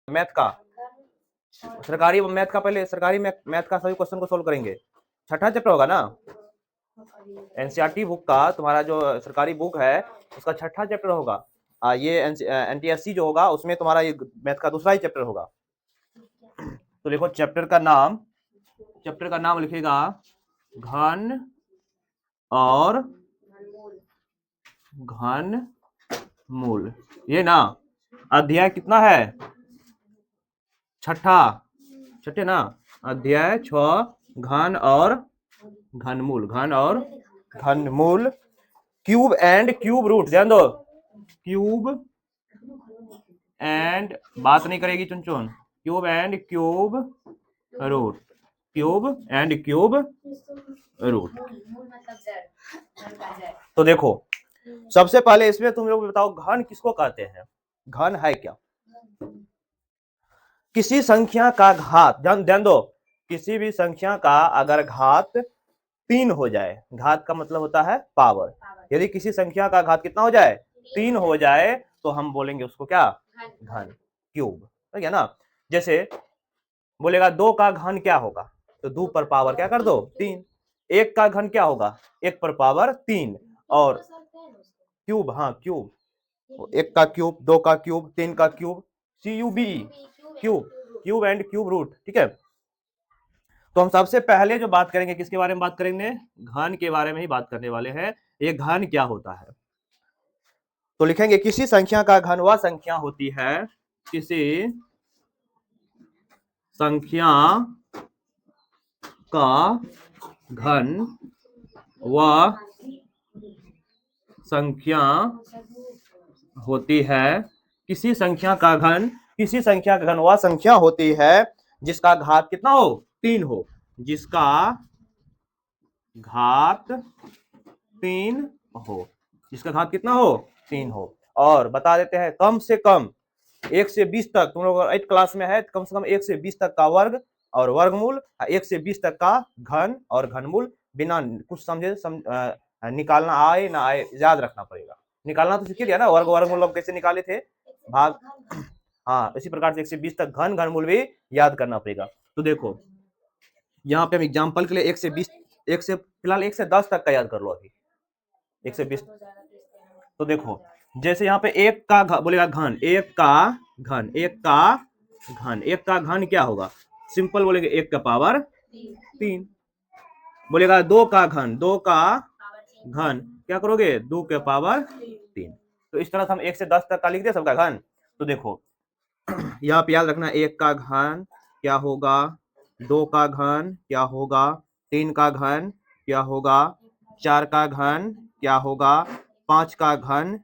Math का, सरकारी math का, पहले सरकारी मैथ का सभी क्वेश्चन को सोल्व करेंगे। छठा चैप्टर होगा ना एनसीईआरटी बुक का, तुम्हारा जो सरकारी बुक है उसका छठा चैप्टर होगा। ये एनटीएससी जो होगा उसमें तुम्हारा ये मैथ का दूसरा ही चैप्टर होगा। तो देखो चैप्टर का नाम लिखेगा घन और घन मूल। ये ना अध्याय कितना है, छठे ना, अध्याय 6 घन और घनमूल। क्यूब एंड क्यूब रूट, ध्यान दो, क्यूब एंड, बात नहीं करेगी चुन, क्यूब एंड क्यूब रूट, तो देखो सबसे पहले इसमें तुम लोग बताओ घन किसको कहते हैं, घन है क्या? किसी संख्या का घात, ध्यान दो, किसी भी संख्या का अगर घात 3 हो जाए, घात का मतलब होता है पावर, यदि किसी संख्या का घात कितना हो जाए, 3 हो जाए, तो हम बोलेंगे उसको क्या, घन, क्यूब, ठीक है ना। जैसे बोलेगा 2 का घन क्या होगा, तो 2 पर पावर क्या कर दो 3। 1 का घन क्या होगा, 1 पर पावर 3, और क्यूब, हाँ क्यूब, 1 का क्यूब, 2 का क्यूब, 3 का cube, cube and cube root, ठीक है। तो हम सबसे पहले जो बात करेंगे किसके बारे में बात करेंगे, घन के बारे में ही बात करने वाले हैं। ये घन क्या होता है, तो लिखेंगे किसी संख्या का घन वह संख्या होती है, किसी संख्या का घन वह संख्या होती है, किसी संख्या का घन वह संख्या होती है जिसका घात कितना हो, 3 हो, जिसका घात 3 हो, जिसका घात कितना हो, 3 हो। और बता देते हैं कम से कम 1 से 20 तक, तुम लोग 8 क्लास में है, कम से कम 1 से 20 तक का वर्ग और वर्गमूल, 1 से 20 तक का घन और घनमूल, बिना कुछ समझे निकालना आए ना आए याद रखना पड़ेगा। निकालना तो सीख लिया ना, वर्ग वर्गमूल हम कैसे निकाले थे, भाग, हाँ इसी प्रकार से 1 से 20 तक घन घनमूल भी याद करना पड़ेगा। तो देखो यहाँ पे हम एग्जाम्पल के लिए 1 से 20, फिलहाल 1 से 10 तक का याद कर लो अभी, 1 से 20। तो देखो जैसे यहाँ पे 1 का बोलेगा घन, 1 का घन क्या होगा, सिंपल बोलेंगे 1 का पावर 3। बोलेगा 2 का घन क्या करोगे, 2 के पावर 3। तो इस तरह से हम 1 से 10 तक का लिख दे सबका घन। तो देखो यहाँ पे याद रखना 1 का घन क्या होगा, 2 का घन क्या होगा, 3 का घन क्या होगा, 4 का घन क्या होगा, 5 का घन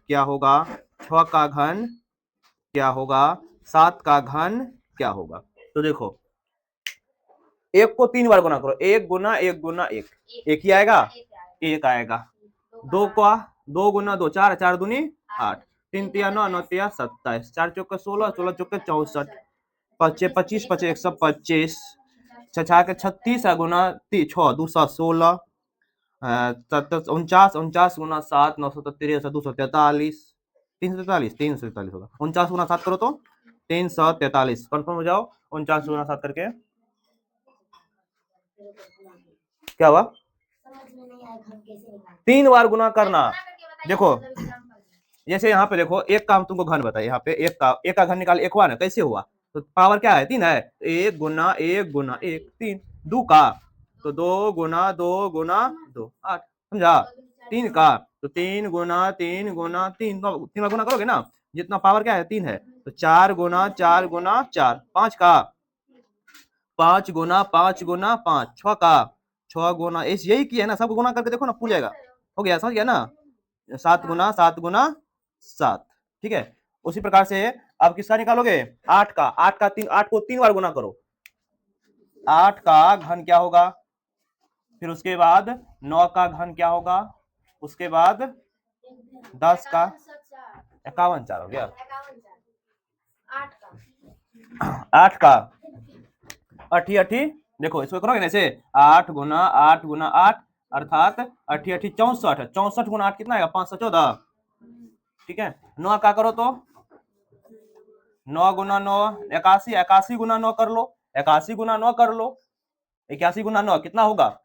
क्या होगा, 6 का घन क्या होगा, 7 का घन क्या होगा। तो देखो 1 को 3 बार गुना करो, 1 गुना 1 गुना 1, 1 ही आएगा, 1 आएगा। 2 का 2 गुना 2, 4, 4 दूनी 8, 3 तिया 9, 9 तिया 27, 4 चौके 16, 16 चौके 64, 5 25, 5 125, 6 के 36 गुना 6 2 16, 49, 49 गुना 7 933, 243, 343 होगा, 49 गुना 7 करो तो 343, कंफर्म हो जाओ 49 गुना 7 करके क्या हुआ, 3 बार गुना करना। देखो जैसे यहाँ पे देखो 1 का हम तुमको घन बताए, यहाँ पे 1 का घन निकाल, 1 हुआ ना, कैसे हुआ, तो पावर क्या है 3 है, 1 गुना 1 गुना 1 3, 2 का तो 2 गुना 2 गुना 2 8, समझा, 3 का तो 3 गुना 3 गुना 3, 3 बार गुना करोगे ना, जितना पावर क्या है 3 है, तो 4 गुना 4 गुना 4, 5 का 5 गुना 5 गुना 5, 6 का 6 गुना, यही किया है ना, सब गुना करके देखो ना, पूछ जाएगा, हो गया, समझ गया ना, 7 गुना 7 गुना 7, ठीक है। उसी प्रकार से अब किसका निकालोगे, 8 का, 8 को 3 बार गुना करो, 8 का घन क्या होगा, फिर उसके बाद 9 का घन क्या होगा, उसके बाद 10 का 51, 4 हो गया, 8 का 80, देखो इसको करोगे ना ऐसे, 8 गुना 8 गुना 8 अर्थात 80 64, 64 गुना 8 कितना आएगा, 514, ठीक है। 9 का करो तो 9 गुना 9 81, 81 गुना 9 कर लो, 81 गुना 9 कर लो, 81 गुना 9 कितना होगा?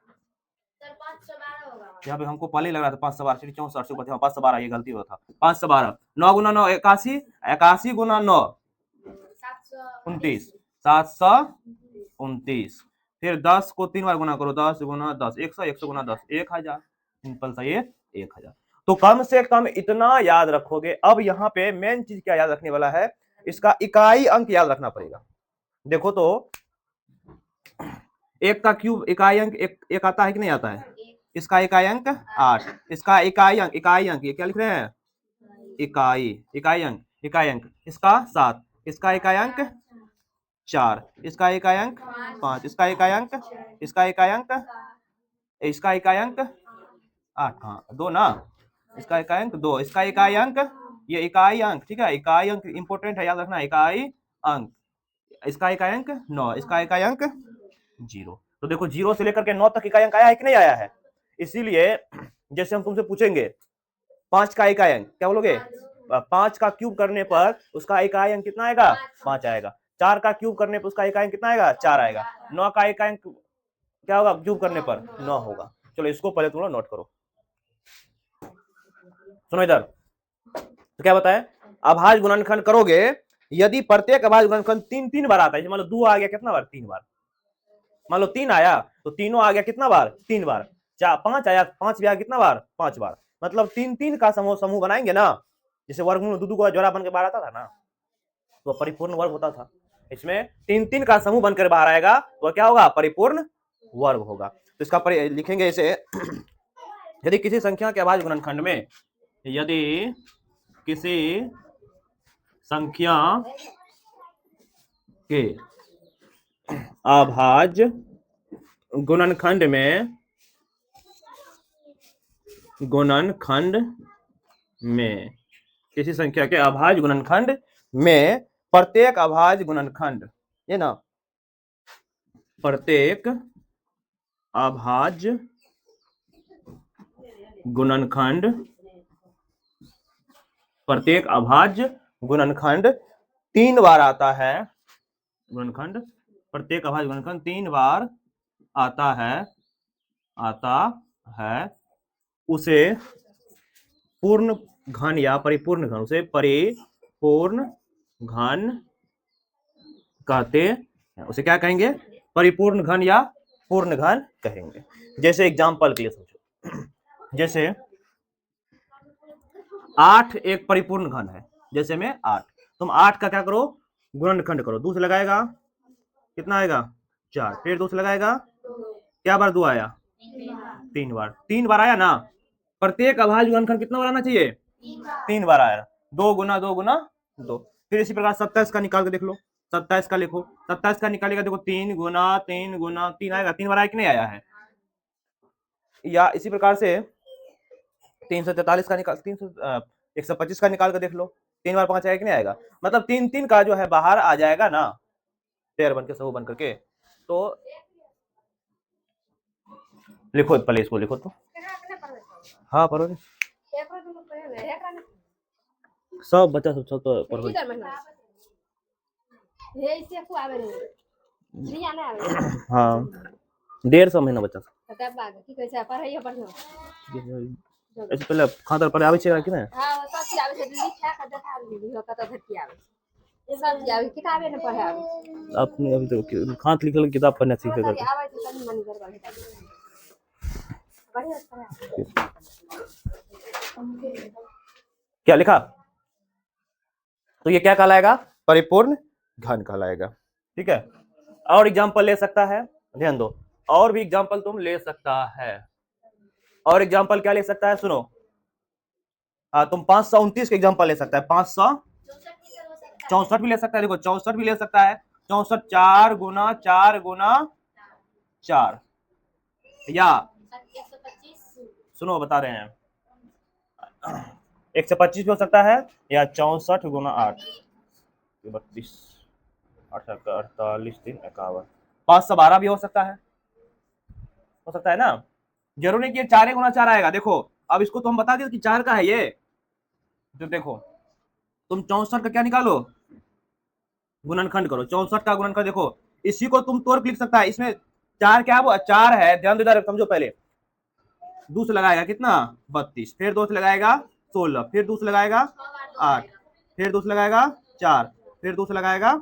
यहाँ पे हमको पहले लग रहा था 512, 64 से ऊपर 512, ये गलती हुआ था, 512, 9 गुना 9 81, 81 गुना 9 29, 729, फिर 10 को 3 बार गुना करो, 10 गुना 10 100, 100 गुना 10 1000, सिंपल सा ये 1000। तो कम से कम इतना याद रखोगे। अब यहाँ पे मेन चीज क्या याद रखने वाला है, इसका इकाई अंक याद रखना पड़ेगा। देखो तो एक का क्यूब इकाई अंक एक आता है कि नहीं आता है? इसका इकाई अंक 8, इसका इकाई अंक ये क्या लिख रहे हैं? इकाई अंक इसका 7, इसका इकाई अंक 4, इसका इकाई अंक 5, इसका इकाई अंक 8, हाँ 2 ना, इसका इकाई अंक 2, इसका इकाई अंक, ये इकाई अंक, ठीक है, इकाई अंक इंपोर्टेंट है, याद रखना, इकाई अंक, इसका इकाई अंक 9, इसका इकाई अंक 0। तो देखो 0 से लेकर के 9 तक इकाई अंक आया है कि नहीं आया है? इसीलिए जैसे हम तुमसे पूछेंगे 5 का इकाई अंक, क्या बोलोगे? 5 का क्यूब करने पर उसका इकाई अंक कितना आएगा? 5 आएगा। 4 का क्यूब करने पर उसका इकाई अंक कितना आएगा? 4 आएगा। 9 का इकाई अंक क्या होगा क्यूब करने पर? 9 होगा। चलो इसको पहले तुम लोग नोट करो, सुनो इधर। तो क्या बताए, अभाज्य गुणनखंड करोगे, यदि प्रत्येक अभाज्य गुणनखंड 3 बार आता है, मान लो 2 आ गया कितना बार? 3 बार। मान लो 3 आया तो तीनों आ गया कितना बार? 3 बार। 5 आया, 5 भी आया कितना बार? 5 बार। मतलब 3 का समूह बनाएंगे ना, जैसे वर्गमूल 2 का जोड़ा बनकर बाहर आता था ना, तो परिपूर्ण वर्ग होता था। इसमें 3 का समूह बनकर बाहर आएगा तो क्या होगा? परिपूर्ण वर्ग होगा। तो इसका लिखेंगे इसे, यदि किसी संख्या के अभाज्य गुणनखंड में, यदि किसी संख्या के अभाज्य गुणनखंड में किसी संख्या के अभाज्य गुणनखंड में प्रत्येक अभाज्य गुणनखंड, ये ना, प्रत्येक अभाज्य गुणनखंड, प्रत्येक अभाज्य गुणनखंड 3 बार आता है, गुणनखंड, प्रत्येक अभाज्य गुणनखंड 3 बार आता है, उसे पूर्ण घन या परिपूर्ण घन, उसे परिपूर्ण घन कहते हैं। उसे क्या कहेंगे? परिपूर्ण घन या पूर्ण घन कहेंगे। जैसे एग्जांपल के लिए सोचो, जैसे 8 एक परिपूर्ण घन है, जैसे में 8, तुम 8 का क्या करो? गुणनखंड करो। 2 से लगाएगा कितना आएगा? 4, फिर 2 से लगाएगा, क्या बार 2 आया? 3 बार। 3 बार आया ना, प्रत्येक अभाज्य गुणनखंड कितना बार आना चाहिए? 3 बार आया। 2 गुना 2 गुना 2। फिर इसी प्रकार 27 का निकाल के देख लो, 27 का लिखो, 27 का निकालेगा, देखो 3 गुना 3 गुना 3 आएगा, 3 बार आया कि नहीं आया है? या इसी प्रकार से 343 का निकाल, 125 का निकाल कर देख लो, 3 बार 5 आएगा कि नहीं आएगा? मतलब 3 का जो है बाहर आ जाएगा ना, पेयर बन के समूह बन करके। तो लिखो पहले, इसको लिखो तो, हाँ पढ़ो, सब बच्चा सब तो पढ़ो। हाँ 1.5 महीना बच्चा ऐसे पहले खातर पर आवे छै कि नहीं? हां सब चीज आवे छै, लिखा के देखा दी हो कत धरती आवे सब आवे, किताबे न पढ़े आवे। अपने अभी तो खात लिखल किताब पढ़ना सीखे करके आवे छै, तनी मनी करबा बढ़िया। क्या लिखा? तो ये क्या कहलाएगा? परिपूर्ण घन कहलाएगा। ठीक है, और एग्जांपल ले सकता है, ध्यान दो, और भी एग्जांपल तुम ले सकता है। और एग्जांपल क्या ले सकता है? सुनो, तुम 529 के एग्जांपल ले सकता है, 564 भी ले सकता है। देखो 64 भी ले सकता है, 64 4 गुना 4 गुना 4, या सुनो बता रहे हैं 125 भी हो सकता है, या 64 गुना 8 32 48 3 51, 512 भी हो सकता है ना। जरूरी नहीं कि 4 गुना 4 आएगा। देखो अब इसको तो हम बता दिए कि 4 का है ये, तो देखो तुम 64 का क्या निकालो, गुणनखंड करो। 64 का गुणनखंड देखो, इसी को तुम तोड़ के लिख सकता है। इसमें 4 क्या है, वो 4 है, ध्यान दो इधर, समझो पहले। 2 से लगाएगा कितना 32, फिर 2 से लगाएगा 16, फिर 2 से लगाएगा 8, फिर 2 से लगाएगा 4, फिर 2 से लगाएगा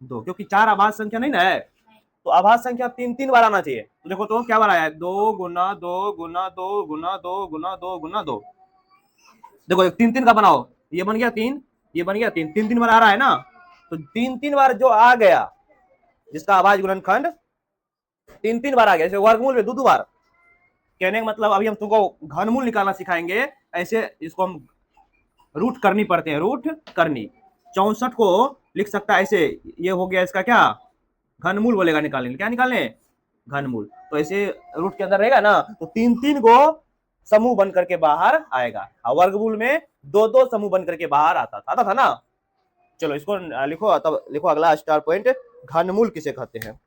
2, क्योंकि 4 आभाज्य संख्या नहीं ना है, तो आभाज्य संख्या 3 बार आना चाहिए। तो देखो तो क्या बार आया है, 2 गुना 2 गुना 2 गुना 2 गुना 2 गुना 2। देखो 3 का बनाओ, ये बन गया 3, ये बन गया 3, 3 बार आ रहा है ना, तो 3 बार जो आ गया जिसका आभाज्य गुणनखंड 3 बार आ गया, जैसे वर्गमूल में 2 बार। कहने का मतलब अभी हम तुमको घनमूल निकालना सिखाएंगे, ऐसे इसको हम रूट करनी पड़ते हैं, रूट करनी। 64 को लिख सकता है ऐसे, ये हो गया इसका क्या घनमूल बोलेगा निकालने, क्या निकालने घनमूल। तो ऐसे रूट के अंदर रहेगा ना, तो 3 को समूह बन करके बाहर आएगा। वर्गमूल में 2 समूह बन करके बाहर आता था ना। चलो इसको लिखो, तब लिखो अगला स्टार पॉइंट, घनमूल किसे कहते हैं।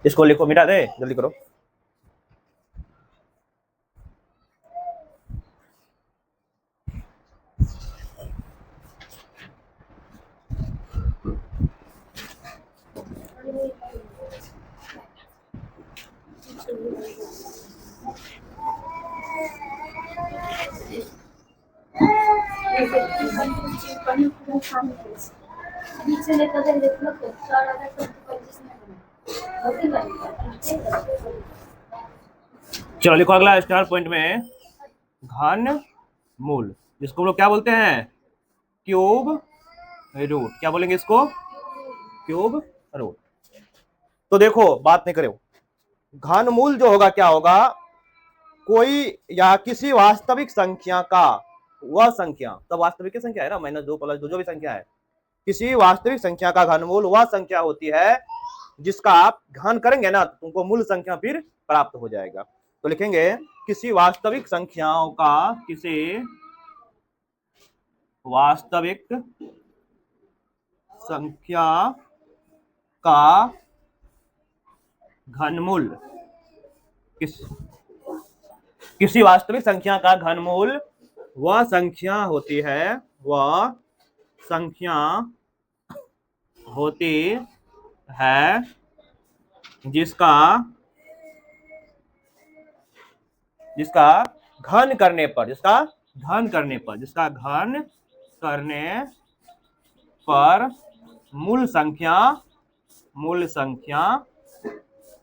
इसको लिखो, मिटा दे, जल्दी करो। चलो लिखो अगला स्टार पॉइंट में घन मूल, जिसको हम लोग क्या बोलते हैं क्यूब रूट। क्या बोलेंगे इसको, क्यूब रूट। तो देखो बात नहीं करो, घन मूल जो होगा क्या होगा, कोई या किसी वास्तविक संख्या का वह संख्या, तब वास्तविक संख्या है ना, -2 + 2 जो भी संख्या है, किसी वास्तविक संख्या का घनमूल वह संख्या होती है जिसका आप घन करेंगे ना, तो तुमको मूल संख्या फिर प्राप्त हो जाएगा। तो लिखेंगे किसी वास्तविक संख्याओं का, किसी वास्तविक संख्या का घनमूल, किसी वास्तविक संख्या का घनमूल वह संख्या होती है, वह संख्या होती है जिसका घन करने पर, जिसका घन करने पर मूल संख्या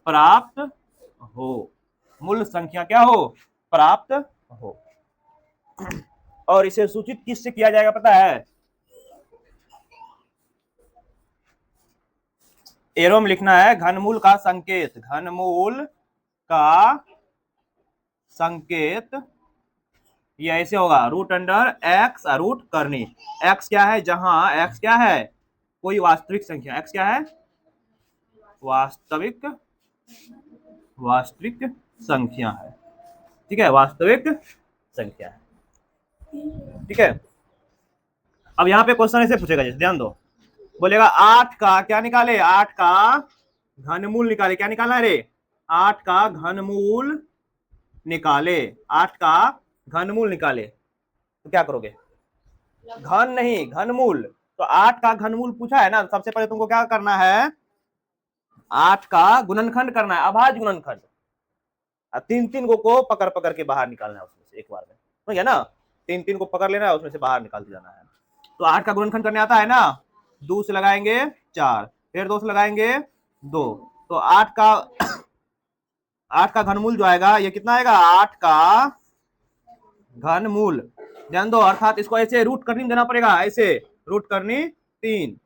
प्राप्त हो, मूल संख्या क्या हो, प्राप्त हो। और इसे सूचित किससे किया जाएगा पता है, एरो में लिखना है घनमूल का संकेत, घनमूल का संकेत ये ऐसे होगा, √x रूट करनी। x क्या है, जहां x क्या है कोई वास्तविक संख्या, x क्या है वास्तविक संख्या है, ठीक है, वास्तविक संख्या है, ठीक है। अब यहाँ पे क्वेश्चन ऐसे पूछेगा, जैसे ध्यान दो, बोलेगा 8 का क्या निकाले, 8 का घनमूल निकाले, क्या निकालना है रे, 8 का घनमूल निकाले, 8 का घनमूल निकाले, तो क्या करोगे, घन नहीं घनमूल। तो 8 का घनमूल पूछा है ना, सबसे पहले तुमको क्या करना है, 8 का गुणनखंड करना है, अभाज्य गुणनखंड। 3 को पकड़ के बाहर निकालना है उसमें से एक बार में, समझ गया ना, 3 को पकड़ लेना है, उसमें से बाहर निकालते जाना है। तो 8 का गुणनखंड करने आता है ना, 2 से लगाएंगे 4, फिर 2 से लगाएंगे 2, तो 8 का घनमूल जो आएगा ये कितना आएगा, 8 का घनमूल, ध्यान दो, अर्थात इसको ऐसे रूट करनी देना पड़ेगा, ऐसे रूट करनी 3,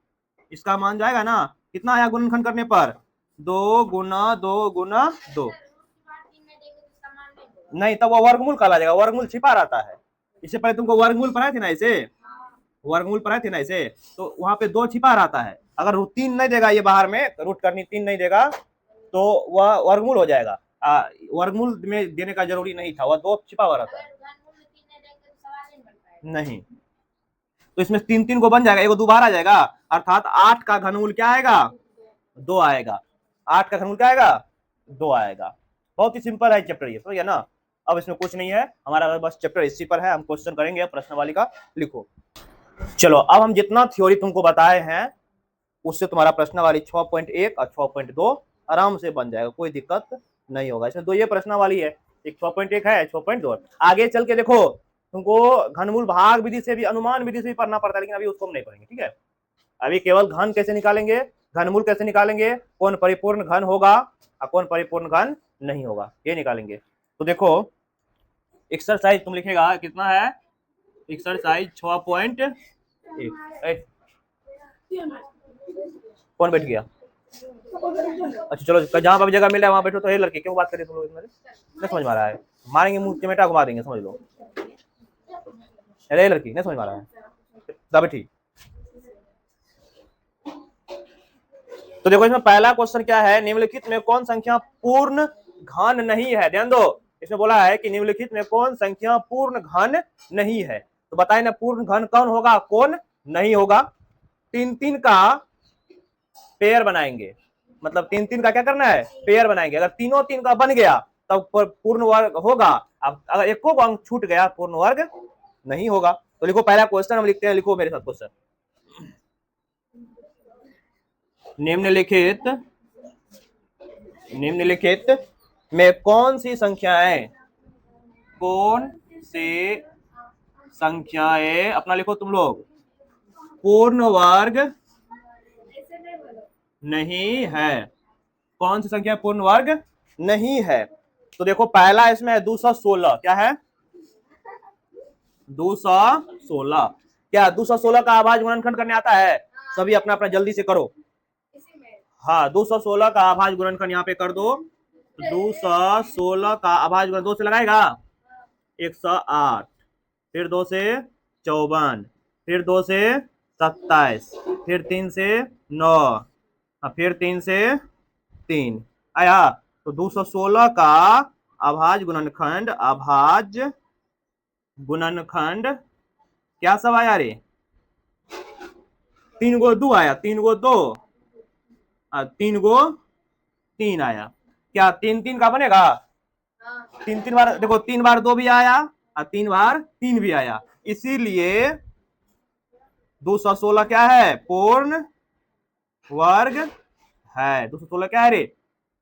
इसका मान जाएगा ना, कितना आया गुणनखंड करने पर, 2 गुना 2 गुना 2, नहीं तब वो वर्गमूल कहला जाएगा, वर्गमूल छिपा रहता है। इससे पहले तुमको वर्गमूल पढ़ाए थे ना, ऐसे वर्गमूल पढ़ाए थे ना ऐसे, तो वहां पे 2 छिपा रहता है, अगर 3 नहीं देगा ये बाहर में, रूट करनी 3 नहीं देगा तो वह वर्गमूल हो जाएगा। वर्गमूल में देने का जरूरी नहीं था, वह 2 छिपा हुआ रहता है नहीं, तो इसमें 3 को बन जाएगा, एगो दोबारा आ जाएगा, अर्थात 8 का घनमूल क्या आएगा 2 आएगा। 8 का घनमूल क्या आएगा? 2 आएगा। बहुत ही सिंपल है चैप्टर ये, समझ गया ना। अब इसमें कुछ नहीं है, हमारा बस चैप्टर इसी पर है। हम क्वेश्चन करेंगे प्रश्नावली का, लिखो। चलो अब हम जितना थ्योरी तुमको बताए हैं उससे तुम्हारा प्रश्नावली 6.1 और 6.2 आराम से बन जाएगा, कोई दिक्कत नहीं होगा। इसमें दो ये प्रश्नावली है, एक 6.1 है, 6.2। आगे चल के देखो तुमको घनमूल भाग विधि से भी, अनुमान विधि से भी पढ़ना पड़ता है, लेकिन अभी उसको हम नहीं पढ़ेंगे, ठीक है। अभी केवल घन कैसे निकालेंगे, घनमूल कैसे निकालेंगे, कौन परिपूर्ण घन होगा और कौन परिपूर्ण घन नहीं होगा, ये निकालेंगे। तो देखो एक्सरसाइज तुम लिखेगा कितना है, एक्सरसाइज 6.1। कौन बैठ गया? अच्छा चलो, जहां पर जगह मिल रहा है वहां बैठो। तो ये लड़के क्यों बात कर रहे तुम लोग, नहीं समझ में आ रहा है, मारेंगे मुंह चमेटा घुमा देंगे, समझ लो। अरे लड़की नहीं समझ में आ रहा है, तब ठीक। तो देखो इसमें पहला क्वेश्चन क्या है, निम्नलिखित में कौन संख्या पूर्ण घन नहीं है। ध्यान दो, इसमें बोला है कि निम्नलिखित में कौन संख्या पूर्ण घन नहीं है। तो बताइए ना पूर्ण घन कौन होगा, कौन नहीं होगा। 3-3 का पेयर बनाएंगे, मतलब 3-3 का क्या करना है, पेयर बनाएंगे। अगर तीनों 3 का बन गया तब पूर्ण वर्ग होगा। अब अगर एको अंक छूट गया पूर्ण वर्ग नहीं होगा। तो लिखो पहला क्वेश्चन हम लिखते हैं, लिखो मेरे साथ क्वेश्चन। निम्नलिखित में कौन सी संख्याएं, कौन सी संख्याएं, अपना लिखो तुम लोग, पूर्ण वर्ग नहीं है। कौन सी संख्या पूर्ण वर्ग नहीं है। तो देखो पहला इसमें है 216। क्या है? 216। क्या 216 का आभाज्य गुणनखंड करने आता है? सभी अपना अपना जल्दी से करो। हाँ 216 का आभाज्य गुणनखंड यहाँ पे कर दो। 216 का आभाज्य गुणन 2 से लगाएगा 108, फिर 2 से 54, फिर 2 से 27, फिर 3 से 9, फिर 3 से 3 आया। तो 216 का अभाज्य गुणनखंड, अभाज्य गुणनखंड क्या सब आया रे? 3 गो 2 आया, 3 गो 2, 3 गो 3 आया। क्या 3-3 का बनेगा? 3-3 बार देखो, 3 बार 2 भी आया और 3 बार 3 भी आया, इसीलिए 216 क्या है, पूर्ण वर्ग है। 216 क्या है रे?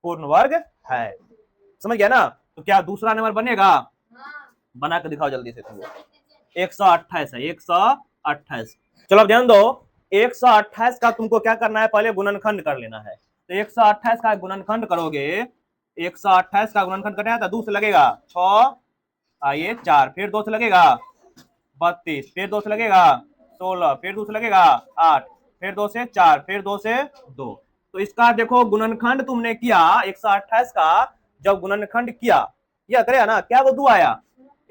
पूर्ण वर्ग है। समझ गया ना। तो क्या दूसरा नंबर बनेगा? बना के दिखाओ जल्दी से तुमको। 128 है, 128। चलो अब ध्यान दो, 128 का तुमको क्या करना है, पहले गुणनखंड कर लेना है। तो 128 का गुणनखंड करोगे, 128 का गुणनखंड करना है तो 2 से लगेगा 6, आइए 4, फिर 2 से लगेगा 32, फिर 2 से लगेगा 16, फिर 2 से लगेगा 8, फिर 2 से 4, फिर 2 से 2। तो इसका देखो गुणनखंड तुमने किया 128 का, जब गुणनखंड किया, यह करेगा ना, क्या वो 2 आया,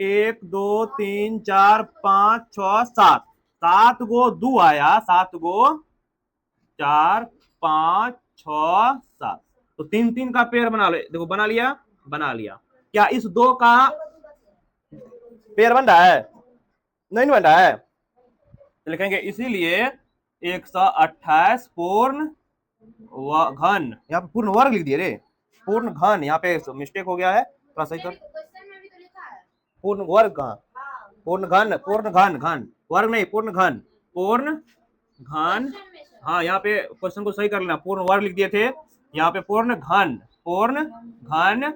1 2 3 4 5 6 7, 7 गो 2 आया, 7 गो 4 5 6 7। तो 3-3 का पेयर बना ले, देखो बना लिया, बना लिया। क्या इस 2 का पेयर बन रहा है? नहीं बन रहा है। तो लिखेंगे इसीलिए 128 पूर्ण घन, यहाँ पे पूर्ण वर्ग लिख दिए रे, पूर्ण घन, यहाँ पे मिस्टेक हो गया है, थोड़ा सही कर। पूर्ण वर्ग कहाँ, पूर्ण घन, पूर्ण घन, घन वर्ग नहीं, पूर्ण घन, पूर्ण घन। हाँ यहाँ पे क्वेश्चन को सही कर लेना, पूर्ण वर्ग लिख दिए थे, यहाँ पे पूर्ण घन, पूर्ण घन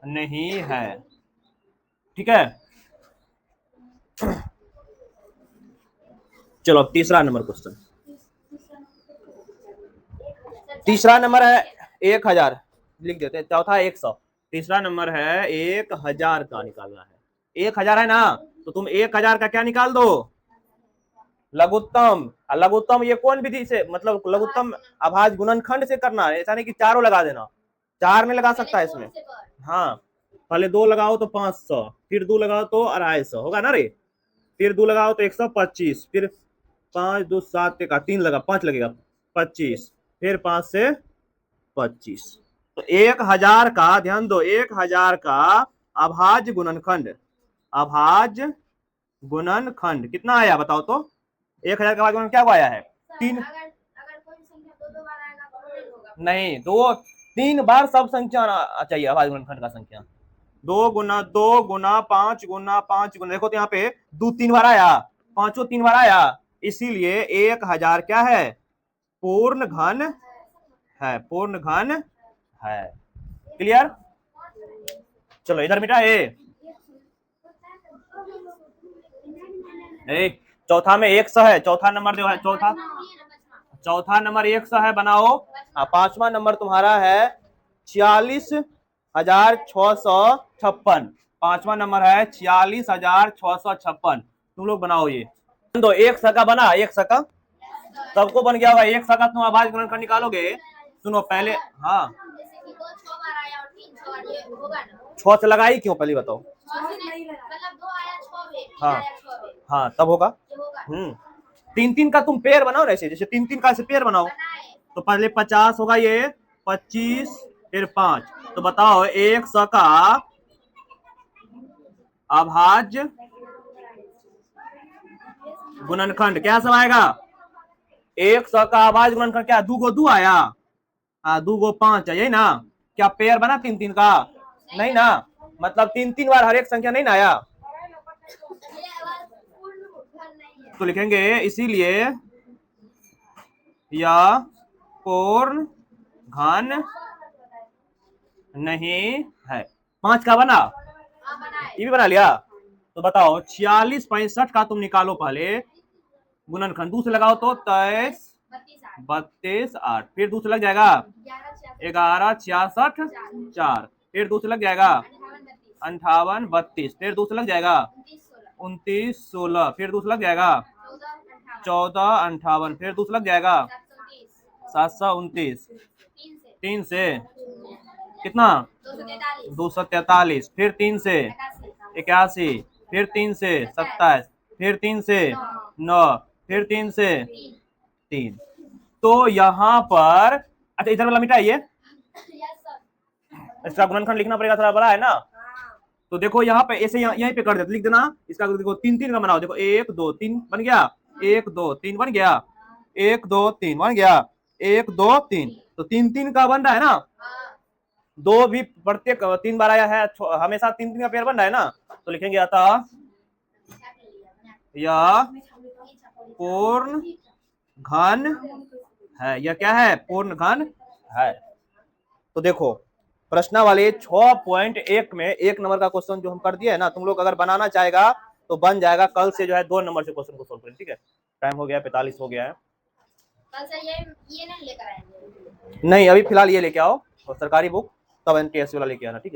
नहीं है, ठीक है। चलो अब तीसरा नंबर क्वेश्चन। तीसरा नंबर है 1000, लिख देते हैं। चौथा 100, तीसरा नंबर है 1000 का निकालना है। 1000 है ना, तो तुम 1000 का क्या निकाल दो, लघुत्तम। लघुत्तम ये कौन विधि से, मतलब लघुत्तम अभाज्य गुणनखंड से करना है, ऐसा नहीं कि चारों लगा देना, 4 नहीं लगा सकता है इसमें। हाँ पहले 2 लगाओ तो 500, फिर 2 लगाओ तो 250 होगा ना रे, फिर 2 लगाओ तो 125, फिर 5 2 7 का 3 लगा, 5 लगेगा 25, फिर 5 से 25। तो 1000 का ध्यान दो, 1000 का अभाज्य गुणनखंड, अभाज्य गुणनखंड कितना आया बताओ तो। 1000 का अभाज्य गुणनखंड क्या आया है, 3। नहीं, दो 3 बार सब संख्या आना चाहिए अभाज्य गुणनखंड का संख्या। 2 गुना 2 गुना 5 गुना 5 गुना, देखो तो यहाँ पे 2 3 बार आया, पांचों 3 बार आया, इसीलिए 1000 क्या है, पूर्ण घन है, पूर्ण घन है। क्लियर? चलो इधर मिटा चौथा में 100 है, चौथा नंबर जो है, चौथा नंबर 100 है, बनाओ। पांचवा नंबर तुम्हारा है 46,656, पांचवा नंबर है 46,656, तुम लोग बनाओ ये। तो 100 का बना, 100 का सबको बन गया होगा, 100 का तुम अभाज्य गुणनखंड निकालोगे। सुनो पहले, हाँ 6 से लगाई क्यों, पहले बताओ। हाँ हाँ तब होगा। 3 का तुम पेयर बनाओ ना, ऐसे जैसे 3 का ऐसे पेयर बनाओ, तो पहले 50 होगा, ये 25 फिर 5, तो बताओ 100 का अभाज्य गुणनखंड क्या सब आएगा, 100 का अभाज्य गुणनखंड क्या, 2 को 2 आया, 2 को 5 है, यही ना। क्या पेयर बना 3 का, नहीं ना, मतलब 3 बार हर एक संख्या नहीं ना आया, तो लिखेंगे इसीलिए यह पूर्ण घन नहीं है। 5 का बना, ये भी बना लिया, तो बताओ 46 65 का तुम निकालो पहले गुणनखंड, दूसरे लगाओ तो 23 32 8, फिर दूसरे लग जाएगा 11 66 4, फिर दूसरे लग जाएगा 58 32, फिर दूसरे लग जाएगा 29 16, फिर दूसरा लग जाएगा 14 58, फिर दूसरा लग जाएगा 729, 3 से कितना 243, फिर 3 से 81, फिर 3 से 27, फिर 3 से 9, फिर 3 से 3। तो यहाँ पर अच्छा इधर वाला मिटाइए, इसका गुणनखंड लिखना पड़ेगा, थोड़ा बड़ा है ना, तो देखो यहाँ पे ऐसे यहीं पे कर देते, लिख देना इसका, देखो 3 का बनाओ, देखो 1 2 3 बन गया, 1 2 3 बन गया, 1 2 3 बन गया, 1 2 3, तो 3 का बन रहा है ना, 2 भी प्रत्येक 3 बार आया है, हमेशा 3 का पेयर बन रहा है ना, तो लिखेंगे अतः यह पूर्ण घन है, यह क्या है, पूर्ण घन है। तो देखो प्रश्नावली 6.1 में 1 नंबर का क्वेश्चन जो हम कर दिए है ना, तुम लोग अगर बनाना चाहेगा तो बन जाएगा, कल से जो है 2 नंबर से क्वेश्चन को सोल्व करें, ठीक है। टाइम हो गया 45 हो गया है, कल से ये नहीं लेकर आएंगे, नहीं अभी फिलहाल ये लेके आओ सरकारी बुक, तब एनटीएससी वाला लेके आना, ठीक है।